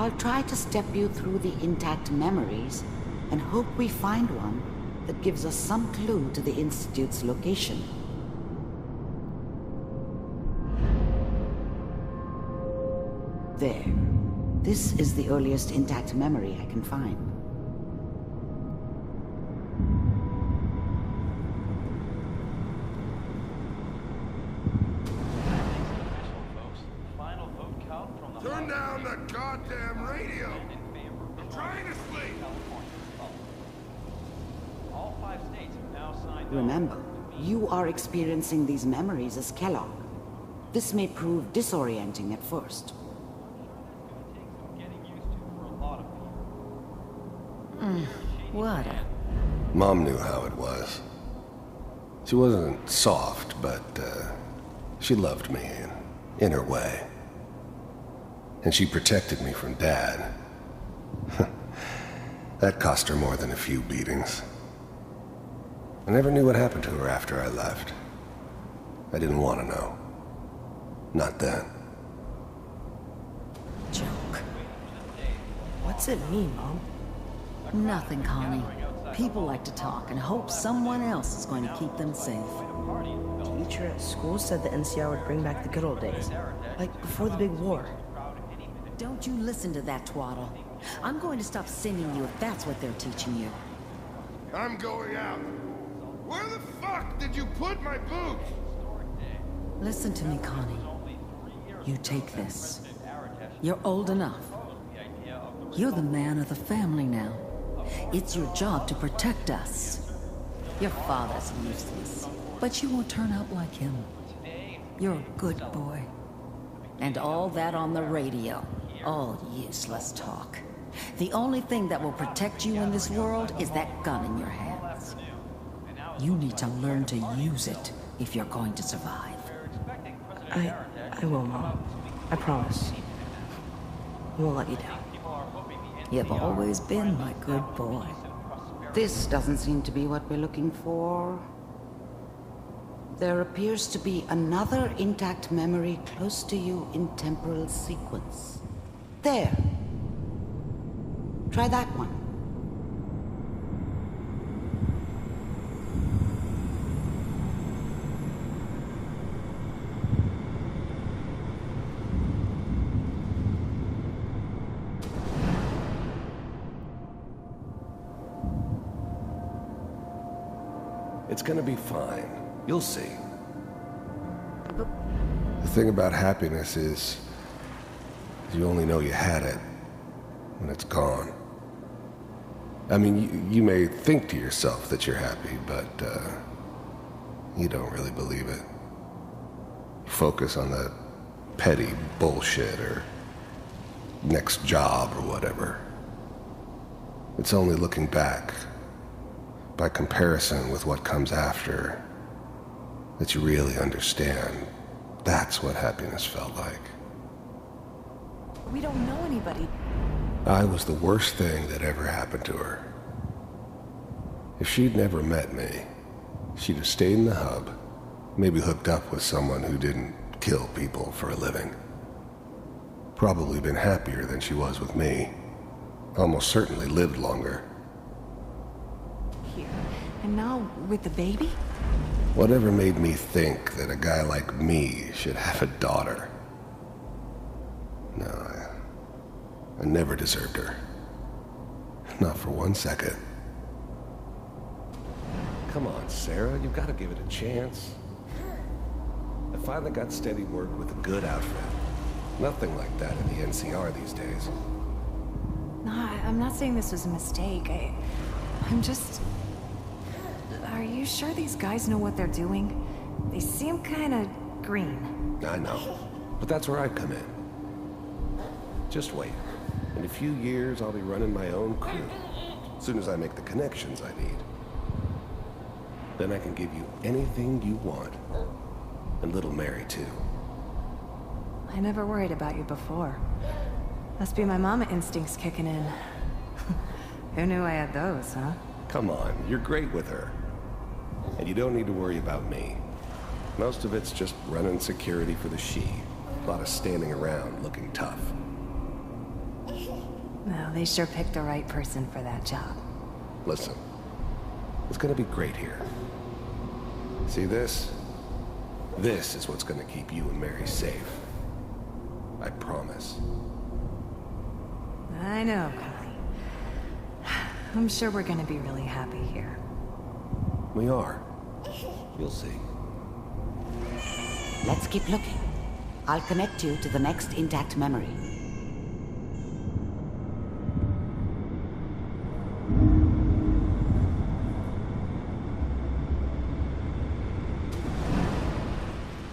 I'll try to step you through the intact memories and hope we find one that gives us some clue to the Institute's location. There. This is the earliest intact memory I can find. Turn down the goddamn radio! I'm trying to sleep! All 5 states have now signed. Remember, you are experiencing these memories as Kellog. This may prove disorienting at first. What a... Mom knew how it was. She wasn't soft, but she loved me in her way. And she protected me from Dad. That cost her more than a few beatings. I never knew what happened to her after I left. I didn't want to know. Not then. joke. What's it mean, Mom? Nothing, Connie. People like to talk and hope someone else is going to keep them safe. Teacher at school said the NCR would bring back the good old days. Like before the big war. Don't you listen to that twaddle. I'm going to stop singing you if that's what they're teaching you. I'm going out. Where the fuck did you put my boots? Listen to me, Connie. You take this. You're old enough. You're the man of the family now. It's your job to protect us. Your father's useless, but you won't turn out like him. You're a good boy. And all that on the radio, all useless talk. The only thing that will protect you in this world is that gun in your hands. You need to learn to use it if you're going to survive. I will, Mom. I promise. I won't let you down. You've always been my good boy. This doesn't seem to be what we're looking for. There appears to be another intact memory close to you in temporal sequence. There. Try that one. It's gonna be fine. You'll see. The thing about happiness is you only know you had it when it's gone. I mean, you may think to yourself that you're happy, but you don't really believe it. You focus on the petty bullshit or next job or whatever. It's only looking back, by comparison with what comes after, that you really understand. That's what happiness felt like. We don't know anybody. I was the worst thing that ever happened to her. If she'd never met me, she'd have stayed in the hub, maybe hooked up with someone who didn't kill people for a living. Probably been happier than she was with me. Almost certainly lived longer. Here. And now with the baby? Whatever made me think that a guy like me should have a daughter? No, I never deserved her. Not for 1 second. Come on, Sarah, you've got to give it a chance. I finally got steady work with a good outfit. Nothing like that in the NCR these days. No, I'm not saying this was a mistake. I'm just... Are you sure these guys know what they're doing? They seem kind of green. I know, but that's where I come in. Just wait. In a few years, I'll be running my own crew. As soon as I make the connections I need. Then I can give you anything you want. And little Mary, too. I never worried about you before. Must be my mama instincts kicking in. Who knew I had those, huh? Come on, you're great with her. And you don't need to worry about me. Most of it's just running security for the she. A lot of standing around looking tough. Well, they sure picked the right person for that job. Listen, it's gonna be great here. See this? This is what's gonna keep you and Mary safe. I promise. I know, Connie. I'm sure we're gonna be really happy here. We are. You'll see. Let's keep looking. I'll connect you to the next intact memory.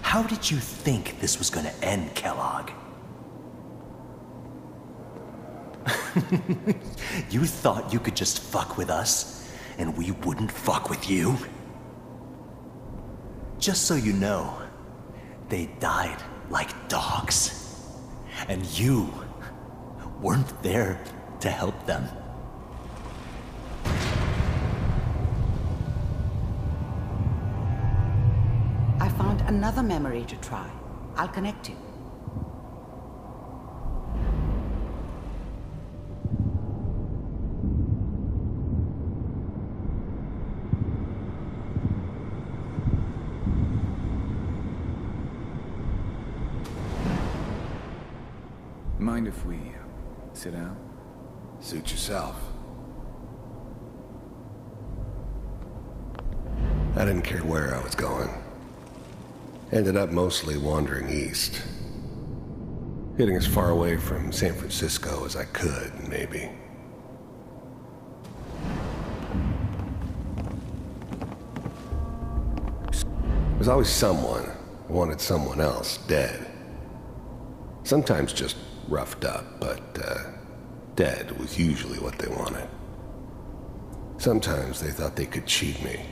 How did you think this was gonna end, Kellog? You thought you could just fuck with us, and we wouldn't fuck with you? Just so you know, they died like dogs. And you weren't there to help them. I found another memory to try. I'll connect you. Mind if we sit down? Suit yourself. I didn't care where I was going. Ended up mostly wandering east. Getting as far away from San Francisco as I could, maybe. There's always someone who wanted someone else dead. Sometimes just roughed up, but dead was usually what they wanted. Sometimes they thought they could cheat me.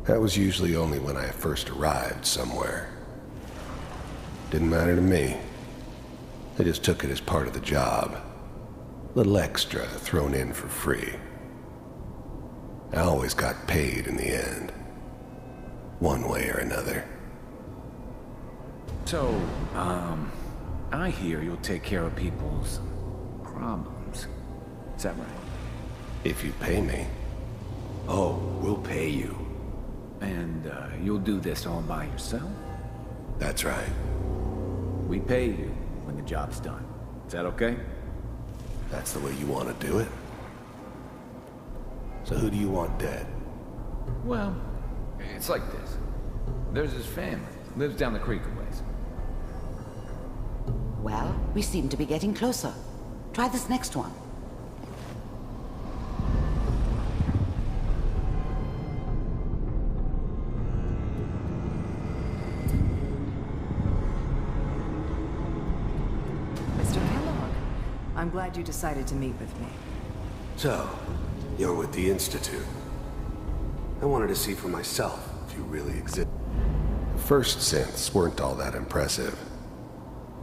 That was usually only when I first arrived somewhere. Didn't matter to me. They just took it as part of the job. Little extra thrown in for free. I always got paid in the end. One way or another. So, I hear you'll take care of people's problems. Is that right? If you pay me. Oh, we'll pay you. And, you'll do this all by yourself? That's right. We pay you when the job's done. Is that okay? That's the way you want to do it. So who do you want dead? Well, it's like this. There's his family. Lives down the creek a ways. Well, we seem to be getting closer. Try this next one. Mr. Kellogg, I'm glad you decided to meet with me. So, you're with the Institute. I wanted to see for myself if you really exist. First synths weren't all that impressive.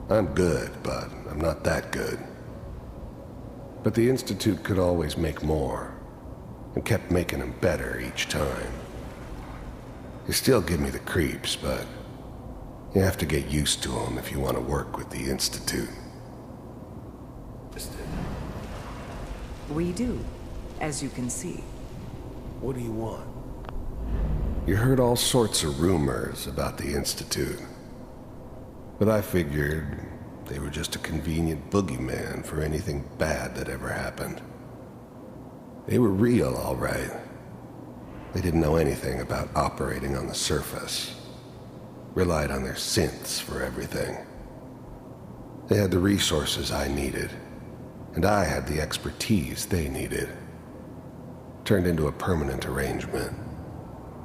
I'm good, but I'm not that good. But the Institute could always make more, and kept making them better each time. They still give me the creeps, but you have to get used to them if you want to work with the Institute. We do, as you can see. What do you want? You heard all sorts of rumors about the Institute. But I figured they were just a convenient boogeyman for anything bad that ever happened. They were real, all right. They didn't know anything about operating on the surface. Relied on their synths for everything. They had the resources I needed, and I had the expertise they needed. Turned into a permanent arrangement.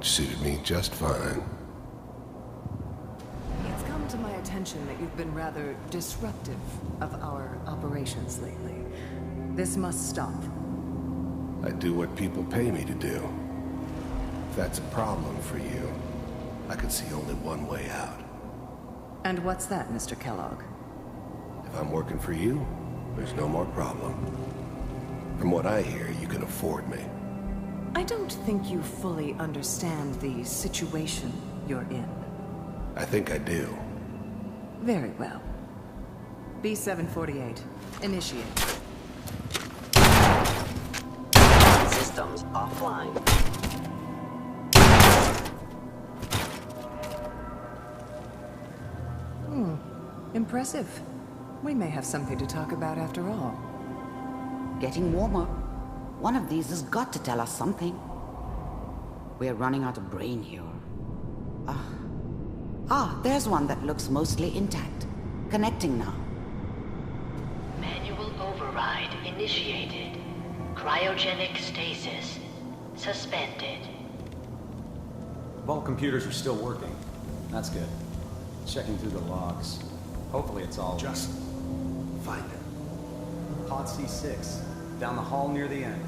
Suited me just fine. It's come to my attention that you've been rather disruptive of our operations lately. This must stop. I do what people pay me to do. If that's a problem for you, I can see only one way out. And what's that, Mr. Kellogg? If I'm working for you, there's no more problem. From what I hear, you can afford me. I don't think you fully understand the situation you're in. I think I do. Very well. B748, initiate. systems offline. Impressive. We may have something to talk about after all. Getting warmer. One of these has got to tell us something. We're running out of brain here. There's one that looks mostly intact. Connecting now. Manual override initiated. Cryogenic stasis suspended. Vault computers are still working. That's good. Checking through the logs. Hopefully it's all... Just find it. Pod C6. Down the hall near the end.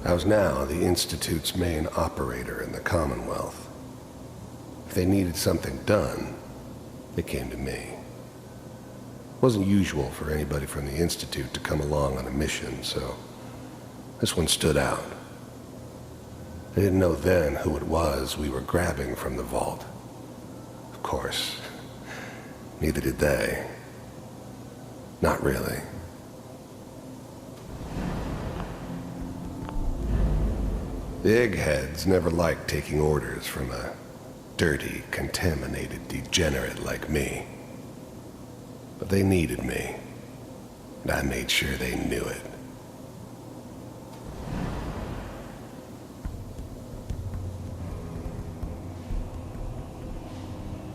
I was now the Institute's main operator in the Commonwealth. If they needed something done, they came to me. It wasn't usual for anybody from the Institute to come along on a mission, so this one stood out. I didn't know then who it was we were grabbing from the vault. Of course, neither did they. Not really. The eggheads never liked taking orders from a dirty, contaminated degenerate like me. But they needed me, and I made sure they knew it.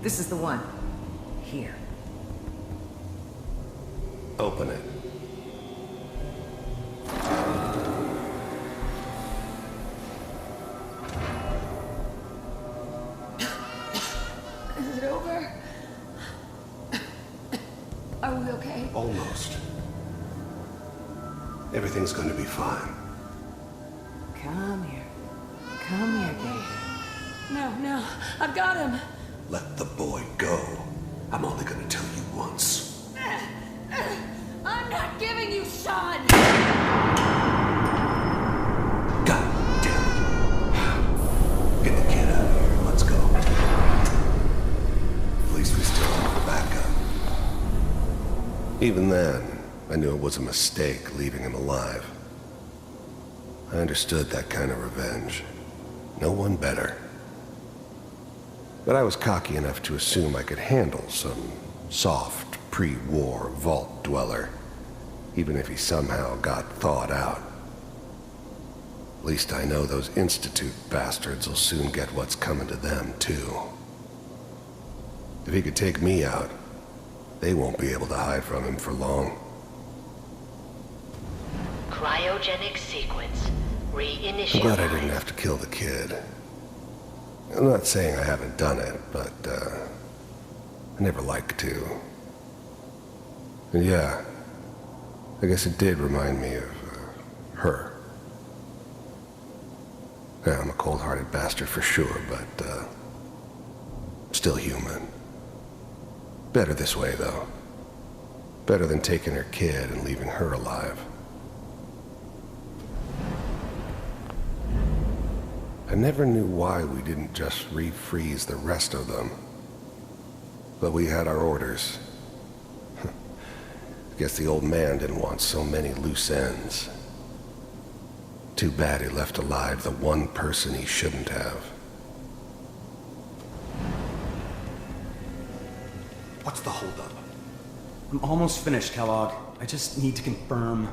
This is the one. Here. Open it. Is it over? Are we okay? Almost. Everything's going to be fine. Come here. Come here, baby. No, I've got him. Let the boy go. I'm only going to tell you once. I'm not giving you Sean! God damn it. Get the kid out of here. Let's go. At least we still have the backup. Even then, I knew it was a mistake leaving him alive. I understood that kind of revenge. No one better. But I was cocky enough to assume I could handle some soft, pre-war vault dweller, even if he somehow got thawed out. At least I know those Institute bastards will soon get what's coming to them, too. If he could take me out, they won't be able to hide from him for long. Cryogenic sequence reinitialized. I'm glad I didn't have to kill the kid. I'm not saying I haven't done it, but, I never like to. And yeah, I guess it did remind me of, her. Yeah, I'm a cold-hearted bastard for sure, but, still human. Better this way, though. Better than taking her kid and leaving her alive. I never knew why we didn't just refreeze the rest of them. But we had our orders. Guess the old man didn't want so many loose ends. Too bad he left alive the one person he shouldn't have. What's the holdup? I'm almost finished, Kellogg. I just need to confirm.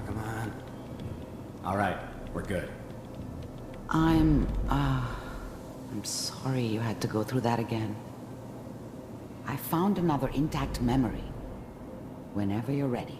Come on. All right, we're good. I'm sorry you had to go through that again. I found another intact memory. Whenever you're ready.